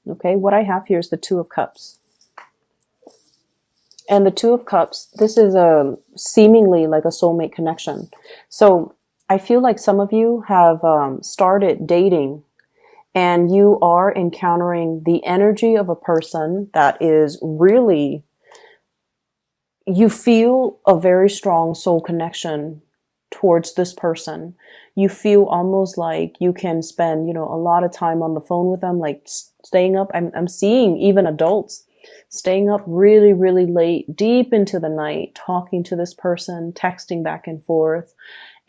Okay, what I have here is the Two of Cups. And the Two of Cups, this is a seemingly like a soulmate connection. So I feel like some of you have started dating and you are encountering the energy of a person that is really, you feel a very strong soul connection towards this person. You feel almost like you can spend, a lot of time on the phone with them, like staying up. I'm seeing even adults staying up really, really late, deep into the night, talking to this person, texting back and forth,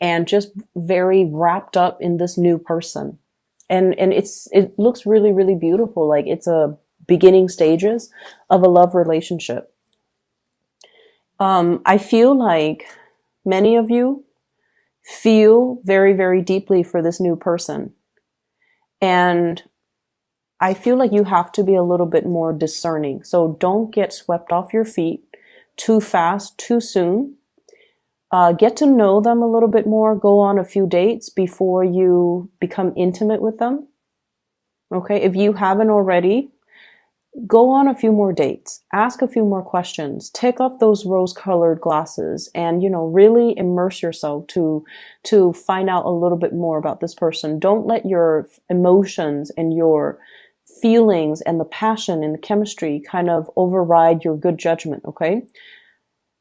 and just very wrapped up in this new person. And it looks really, really beautiful. Like it's a beginning stages of a love relationship. I feel like many of you feel very, very deeply for this new person. And I feel like you have to be a little bit more discerning. So don't get swept off your feet too fast, too soon. Get to know them a little bit more. Go on a few dates before you become intimate with them. Okay, if you haven't already, go on a few more dates. Ask a few more questions. Take off those rose-colored glasses and, really immerse yourself to find out a little bit more about this person. Don't let your emotions and your feelings and the passion and the chemistry kind of override your good judgment, okay?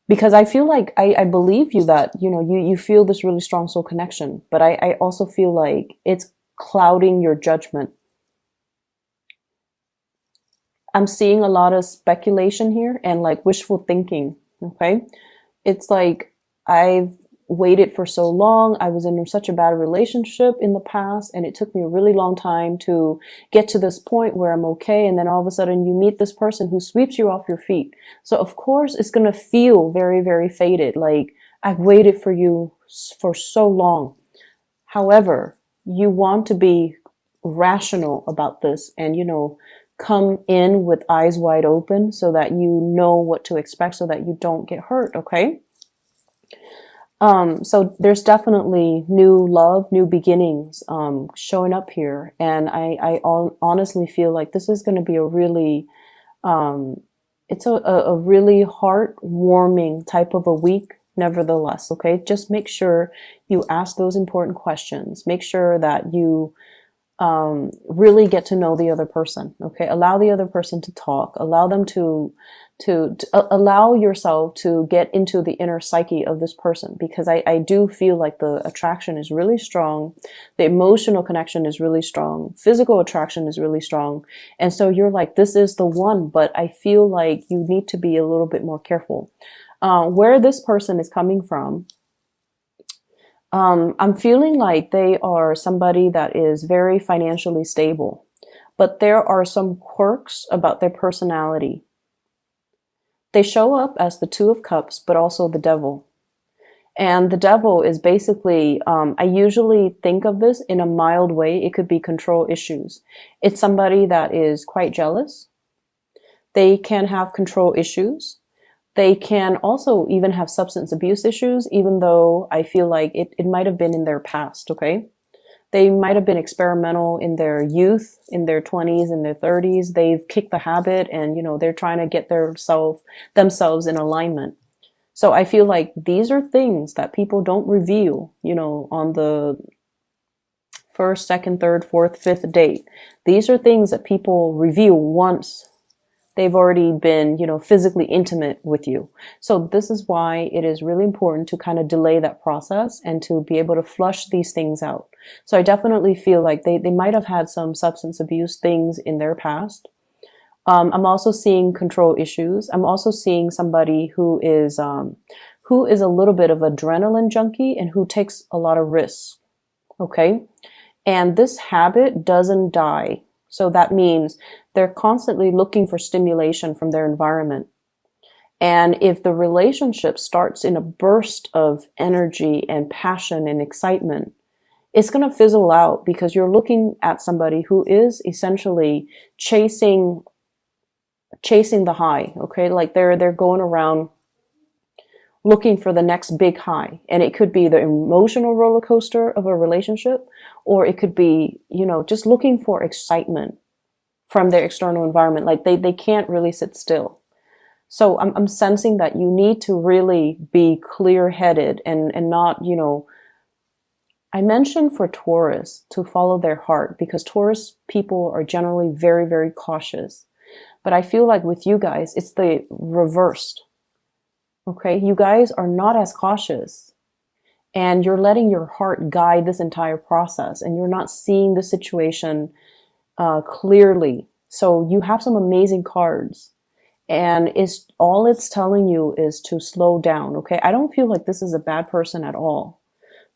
Because I feel like I believe you that, you feel this really strong soul connection, but I also feel like it's clouding your judgment. I'm seeing a lot of speculation here and like wishful thinking, okay? It's like I've waited for so long. I was in such a bad relationship in the past, and it took me a really long time to get to this point where I'm okay. And then all of a sudden you meet this person who sweeps you off your feet. So of course it's going to feel very, very faded. Like I've waited for you for so long. However, you want to be rational about this and, come in with eyes wide open so that you know what to expect so that you don't get hurt. Okay. So there's definitely new love, new beginnings, showing up here. And I honestly feel like this is going to be a really, it's a really heartwarming type of a week, nevertheless. Okay. Just make sure you ask those important questions. Make sure that you, really get to know the other person. Okay. Allow the other person to talk, allow them to allow yourself to get into the inner psyche of this person, because I do feel like the attraction is really strong. The emotional connection is really strong. Physical attraction is really strong. And so you're like, this is the one, but I feel like you need to be a little bit more careful. Where this person is coming from, I'm feeling like they are somebody that is very financially stable, but there are some quirks about their personality. They show up as the Two of Cups, but also the Devil. And the Devil is basically, I usually think of this in a mild way. It could be control issues. It's somebody that is quite jealous. They can have control issues. They can also even have substance abuse issues, even though I feel like it might have been in their past, okay? They might have been experimental in their youth, in their 20s, in their 30s. They've kicked the habit and, they're trying to get themselves in alignment. So I feel like these are things that people don't reveal, on the first, second, third, fourth, fifth date. These are things that people reveal once they've already been, physically intimate with you. So this is why it is really important to kind of delay that process and to be able to flush these things out. So I definitely feel like they might have had some substance abuse things in their past. I'm also seeing control issues. I'm also seeing somebody who is a little bit of adrenaline junkie and who takes a lot of risks. Okay. And this habit doesn't die. So that means they're constantly looking for stimulation from their environment. And if the relationship starts in a burst of energy and passion and excitement, it's going to fizzle out because you're looking at somebody who is essentially chasing the high. Okay. Like they're going around looking for the next big high. And it could be the emotional roller coaster of a relationship, or it could be, just looking for excitement, from their external environment. Like they can't really sit still. So I'm sensing that you need to really be clear-headed and not, I mentioned for Taurus to follow their heart, because Taurus people are generally very, very cautious. But I feel like with you guys, it's the reversed. Okay. You guys are not as cautious, and you're letting your heart guide this entire process, and you're not seeing the situation clearly. So you have some amazing cards, and it's telling you is to slow down. Okay. I don't feel like this is a bad person at all,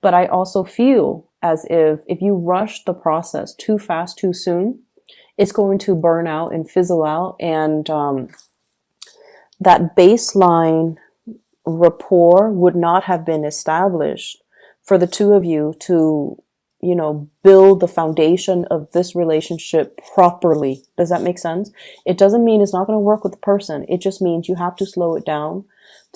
but I also feel as if you rush the process too fast, too soon, it's going to burn out and fizzle out. And that baseline rapport would not have been established for the two of you to, build the foundation of this relationship properly. Does that make sense? It doesn't mean it's not going to work with the person. It just means you have to slow it down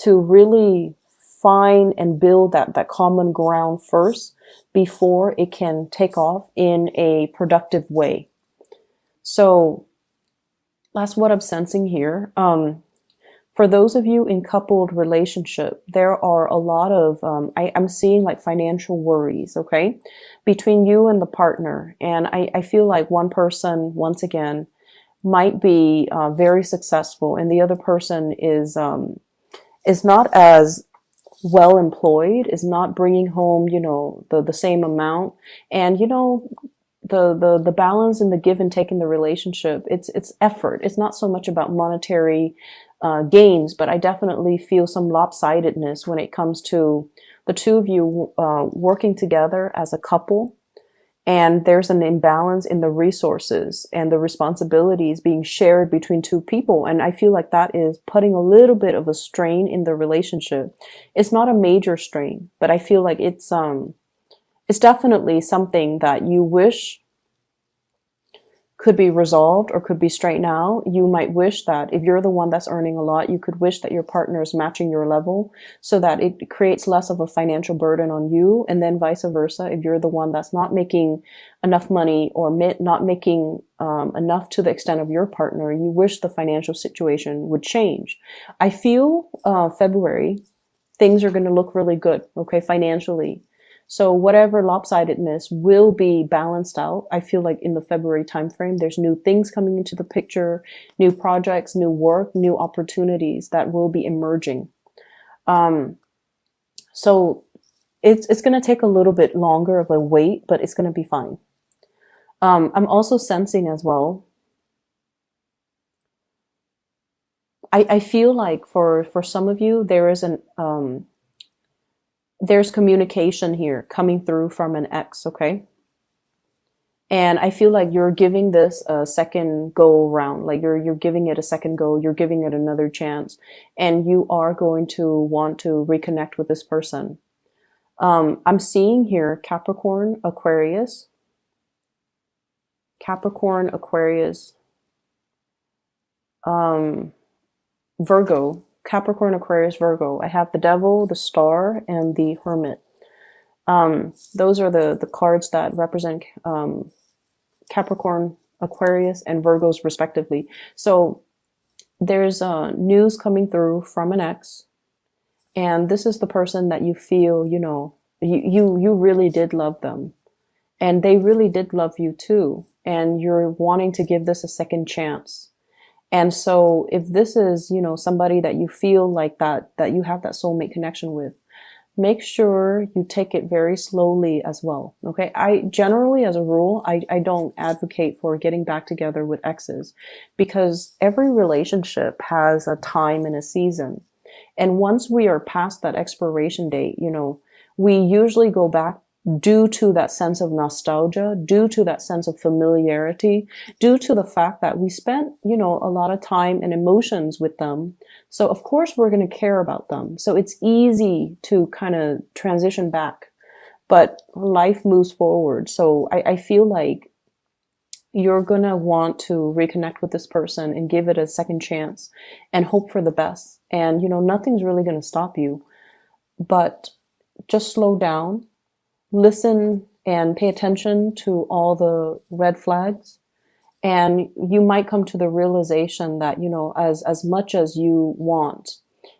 to really find and build that common ground first before it can take off in a productive way. So that's what I'm sensing here. For those of you in coupled relationship, there are a lot of, I'm seeing like financial worries, okay, between you and the partner. And I feel like one person, once again, might be very successful, and the other person is not as well employed, is not bringing home, the same amount. And, the balance and the give and take in the relationship, it's effort. It's not so much about monetary gains, but I definitely feel some lopsidedness when it comes to the two of you working together as a couple, and there's an imbalance in the resources and the responsibilities being shared between two people. And I feel like that is putting a little bit of a strain in the relationship. It's not a major strain, but I feel like it's definitely something that you wish could be resolved or could be straightened out. You might wish that if you're the one that's earning a lot, you could wish that your partner is matching your level so that it creates less of a financial burden on you. And then vice versa, if you're the one that's not making enough money or not making enough to the extent of your partner, you wish the financial situation would change. I feel February, things are going to look really good, okay, financially. So whatever lopsidedness will be balanced out. I feel like in the February timeframe, there's new things coming into the picture, new projects, new work, new opportunities that will be emerging. So it's going to take a little bit longer of a wait, but it's going to be fine. I'm also sensing as well, I feel like for some of you, there's communication here coming through from an ex, okay? And I feel like you're giving this a second go round, like you're giving it a second go, you're giving it another chance, and you are going to want to reconnect with this person. I'm seeing here Capricorn, Aquarius, Virgo, Capricorn, Aquarius, Virgo. I have the Devil, the Star, and the Hermit. Those are the cards that represent Capricorn, Aquarius, and Virgos respectively. So there's news coming through from an ex, and this is the person that you feel, you really did love them, and they really did love you too, and you're wanting to give this a second chance. And so if this is, somebody that you feel like that you have that soulmate connection with, make sure you take it very slowly as well. Okay. I generally, as a rule, I don't advocate for getting back together with exes, because every relationship has a time and a season. And once we are past that expiration date, we usually go back due to that sense of nostalgia, due to that sense of familiarity, due to the fact that we spent, a lot of time and emotions with them. So of course we're going to care about them. So it's easy to kind of transition back, but life moves forward. So I feel like you're going to want to reconnect with this person and give it a second chance and hope for the best. And, nothing's really going to stop you, but just slow down. Listen and pay attention to all the red flags, And you might come to the realization that, as much as you want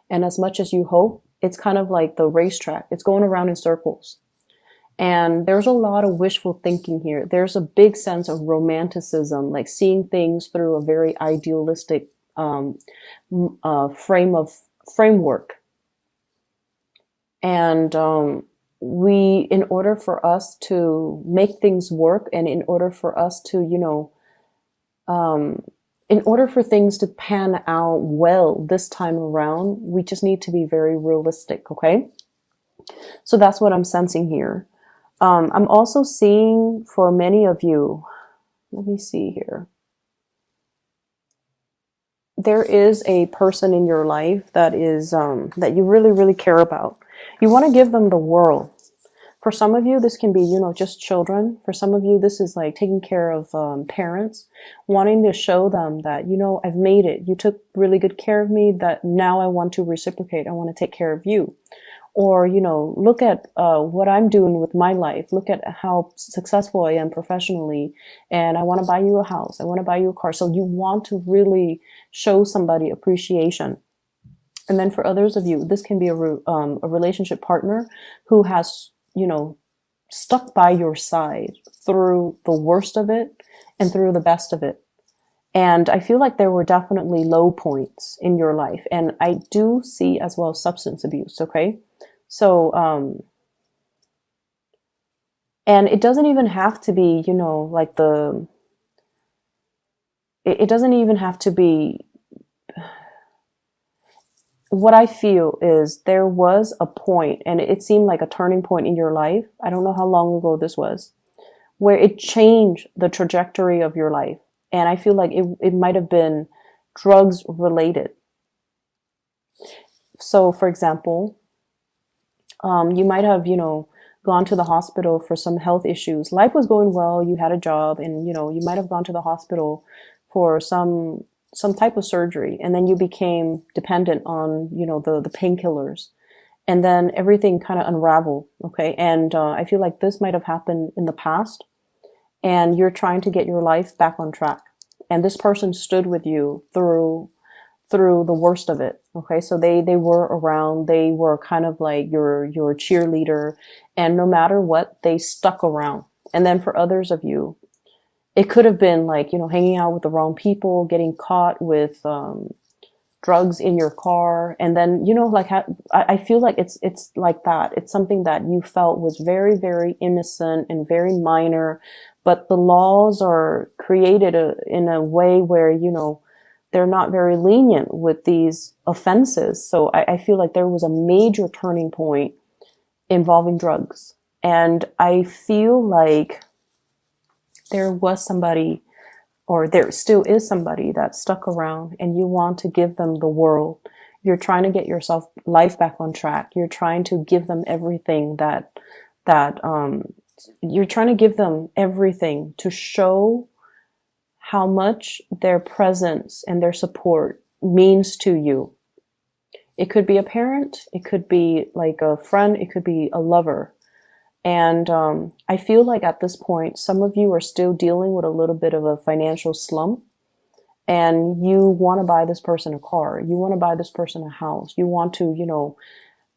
and as much as you hope, it's kind of like the racetrack. It's going around in circles. And there's a lot of wishful thinking here. There's a big sense of romanticism, like seeing things through a very idealistic framework. And in order for us to make things work, and in order for us to, in order for things to pan out well this time around, we just need to be very realistic, okay? So that's what I'm sensing here. I'm also seeing for many of you, let me see here. There is a person in your life that is, that you really, really care about. You want to give them the world. For some of you, this can be, just children. For some of you, this is like taking care of parents, wanting to show them that, I've made it. You took really good care of me, that now I want to reciprocate. I want to take care of you. Or, look at what I'm doing with my life. Look at how successful I am professionally. And I want to buy you a house. I want to buy you a car. So you want to really show somebody appreciation. And then for others of you, this can be a relationship partner who has, stuck by your side through the worst of it and through the best of it. And I feel like there were definitely low points in your life. And I do see as well substance abuse, okay? So, and it doesn't even have to be, like it doesn't even have to be, what I feel is there was a point, and it seemed like a turning point in your life. I don't know how long ago this was, where it changed the trajectory of your life. And I feel like it might have been drugs related. So, for example, you might have, gone to the hospital for some health issues. Life was going well. You had a job, and, you might have gone to the hospital for some type of surgery. And then you became dependent on, the painkillers. And then everything kind of unraveled. Okay. And I feel like this might have happened in the past. And you're trying to get your life back on track. And this person stood with you through the worst of it. Okay. So they were around, they were kind of like your cheerleader, and no matter what, they stuck around. And then for others of you, it could have been like, hanging out with the wrong people, getting caught with, drugs in your car. And then, like, I feel like it's like that. It's something that you felt was very, very innocent and very minor, but the laws are created in a way where, they're not very lenient with these offenses. So I feel like there was a major turning point involving drugs. And I feel like there was somebody, or there still is somebody that stuck around, and you want to give them the world. You're trying to get yourself life back on track. You're trying to give them everything you're trying to give them everything to show how much their presence and their support means to you. It could be a parent, it could be like a friend, it could be a lover. And I feel like at this point, some of you are still dealing with a little bit of a financial slump, and you want to buy this person a car. You want to buy this person a house. You want to,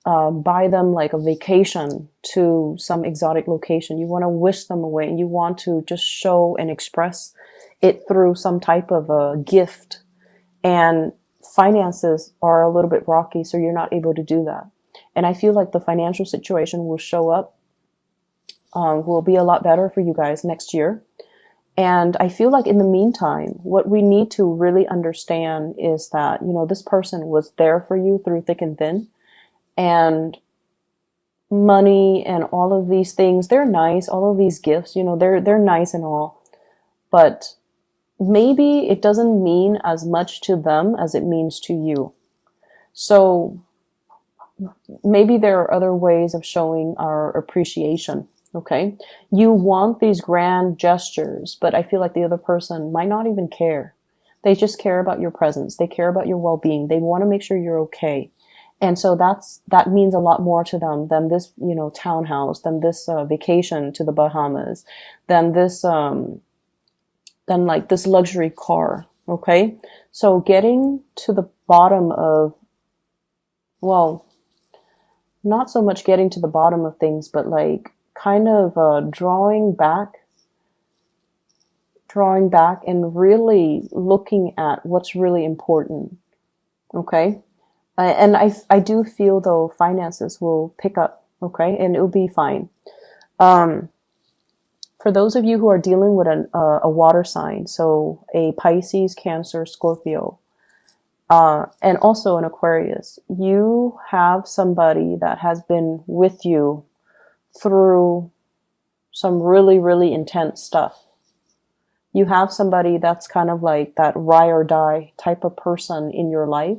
buy them like a vacation to some exotic location. You want to wish them away, and you want to just show and express it through some type of a gift. And finances are a little bit rocky, so you're not able to do that. And I feel like the financial situation will show up, will be a lot better for you guys next year. And I feel like in the meantime, what we need to really understand is that, this person was there for you through thick and thin. And money and all of these things, they're nice. All of these gifts, they're nice and all. But maybe it doesn't mean as much to them as it means to you. So maybe there are other ways of showing our appreciation. Okay. You want these grand gestures, but I feel like the other person might not even care. They just care about your presence. They care about your well-being. They want to make sure you're okay. And so that means a lot more to them than this, townhouse, than this vacation to the Bahamas, than this than like this luxury car. Okay. So getting to the bottom of, well, not so much getting to the bottom of things, but like kind of drawing back and really looking at what's really important. Okay. And I do feel though finances will pick up. Okay. And it'll be fine. For those of you who are dealing with a water sign, so a Pisces, Cancer, Scorpio, and also an Aquarius, you have somebody that has been with you through some really, really intense stuff. You have somebody that's kind of like that ride or die type of person in your life.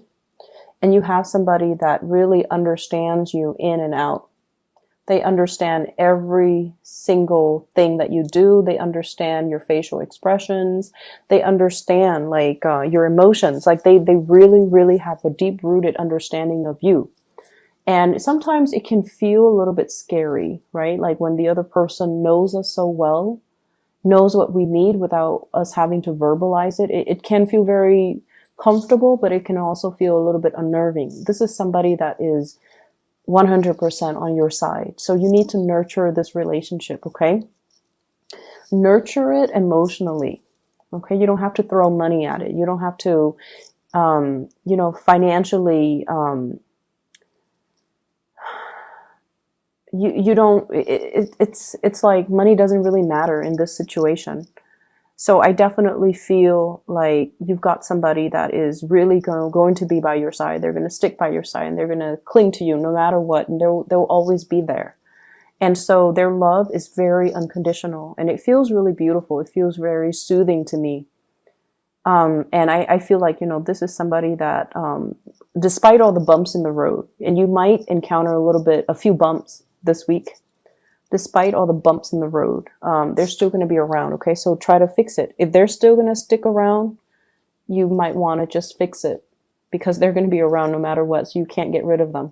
And you have somebody that really understands you in and out. They understand every single thing that you do. They understand your facial expressions. They understand like your emotions. Like they really, really have a deep rooted understanding of you. And sometimes it can feel a little bit scary, right? Like when the other person knows us so well, knows what we need without us having to verbalize it. It can feel very comfortable, but it can also feel a little bit unnerving. This is somebody that is 100% on your side. So you need to nurture this relationship, okay? Nurture it emotionally, okay? You don't have to throw money at it. You don't have to, financially, you don't, it's like money doesn't really matter in this situation. So I definitely feel like you've got somebody that is really going to be by your side. They're going to stick by your side and they're going to cling to you no matter what. And they'll always be there. And so their love is very unconditional and it feels really beautiful. It feels very soothing to me. And I feel like, this is somebody that, despite all the bumps in the road, and you might encounter a few bumps this week, despite all the bumps in the road, they're still going to be around. Okay. So try to fix it. If they're still going to stick around, you might want to just fix it because they're going to be around no matter what. So you can't get rid of them.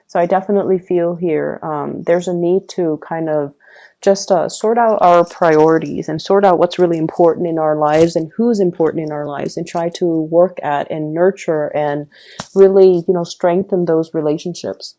So I definitely feel here, there's a need to kind of just sort out our priorities and sort out what's really important in our lives and who's important in our lives and try to work at and nurture and really, strengthen those relationships.